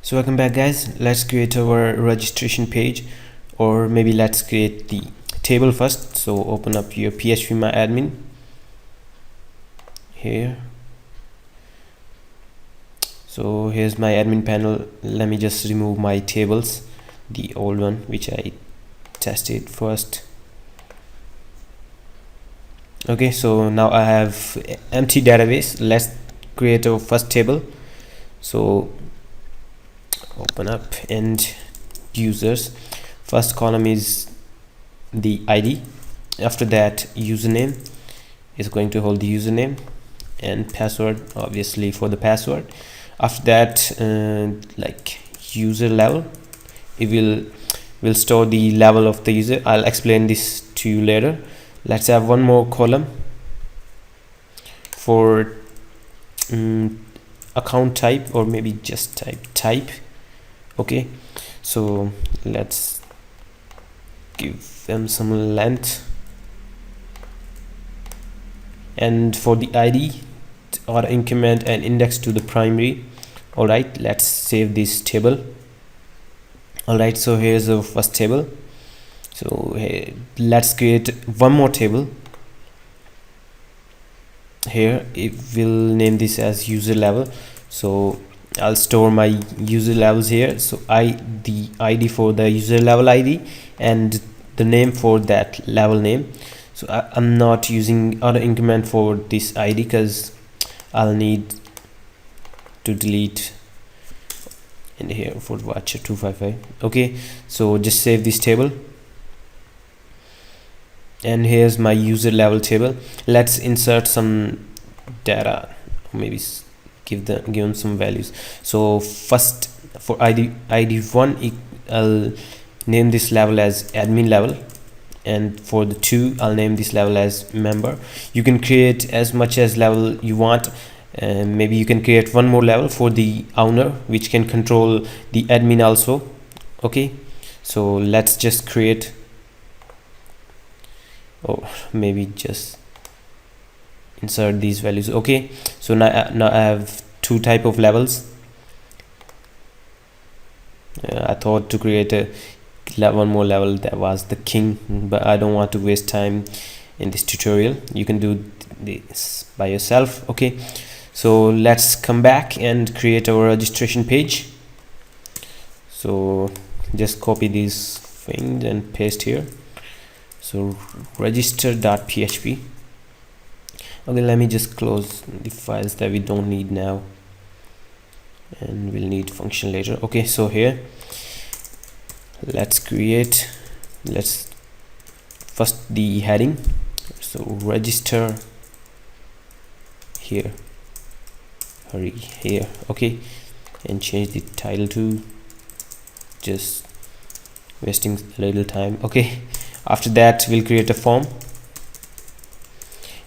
So welcome back, guys. Let's create our registration page, or maybe let's create the table first. So open up your PHP my admin here. So here's my admin panel. Let me just remove my tables, the old one which I tested first. Okay, so now I have empty database. Let's create our first table. So open up and users. First column is the ID. After that, username is going to hold the username, and password obviously for the password. After that, like user level, it will store the level of the user. I'll explain this to you later. Let's have one more column for account type, or maybe just type. Okay, so let's give them some length, and for the ID, or increment and index to the primary. All right, let's save this table. All right, so here's our first table. So let's create one more table here. It will name this as user level. So I'll store my user levels here. So the ID for the user level ID, and the name for that level name. So I'm not using auto increment for this ID because I'll need to delete in here for watcher 255. Okay, so just save this table, and here's my user level table. Let's insert some data, maybe give them some values. So first, for ID1, I'll name this level as admin level, and for the 2, I'll name this level as member. You can create as much as level you want, and maybe you can create one more level for the owner, which can control the admin also. Okay, so let's just create, or maybe just insert these values. Okay, so now I have two type of levels. I thought to create one more level that was the king, but I don't want to waste time in this tutorial. You can do this by yourself. Okay, so let's come back and create our registration page. So just copy these things and paste here. So register.php. okay, let me just close the files that we don't need now, and we'll need function later. Okay, so here let's first the heading. So register here, okay, and change the title to, just wasting a little time. Okay, after that we'll create a form.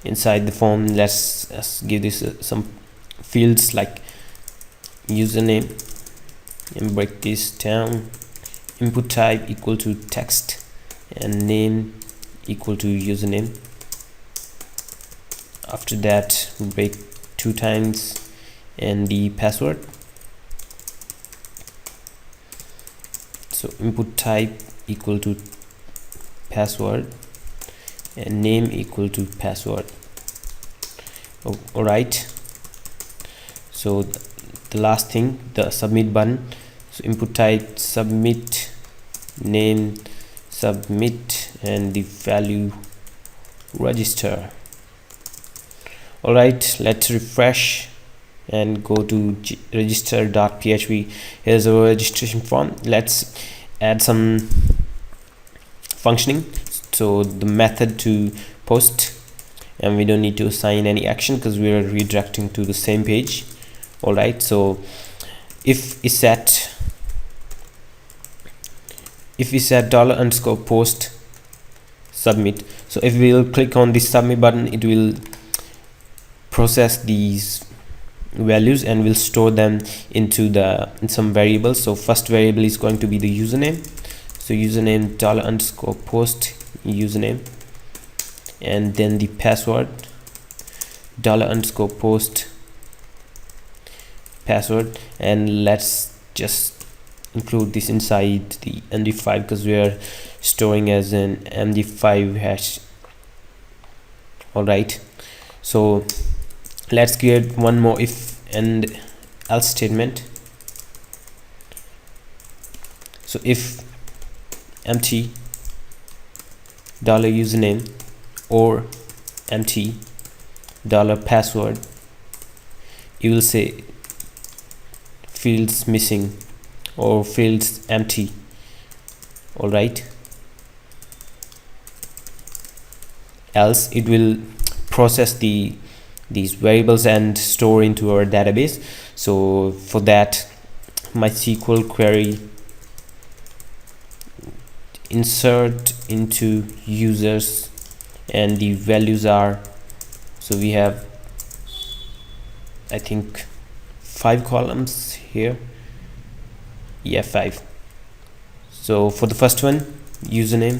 Inside the form, let's give this some fields like username, and break this down. Input type equal to text, and name equal to username. After that, break 2 times, and the password. So input type equal to password, and name equal to password. All right, so the last thing, the submit button. So input type submit, name submit, and the value register. All right, let's refresh and go to register.php. here's our registration form. Let's add some functioning. So the method to post, and we don't need to assign any action because we are redirecting to the same page. All right, so if we set $_post submit, so if we'll click on the submit button, it will process these values and will store them into some variables. So first variable is going to be the username. So username $_post username, and then the password $_post password, and let's just include this inside the MD5 because we are storing as an MD5 hash. Alright, so let's create one more if and else statement. So if empty $username or empty $password, you will say fields missing or fields empty. All right, else it will process these variables and store into our database. So for that, my SQL query insert into users, and the values are, so we have I think 5 columns here. Yeah, 5. So for the first one, username,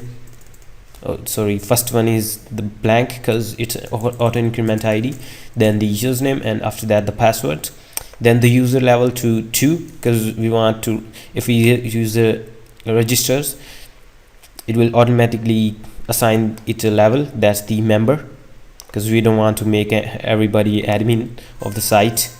first one is the blank because it's auto increment ID, then the username, and after that the password, then the user level to 2 because we want to, if we use registers, it will automatically assign it a level, that's the member, because we don't want to make everybody admin of the site.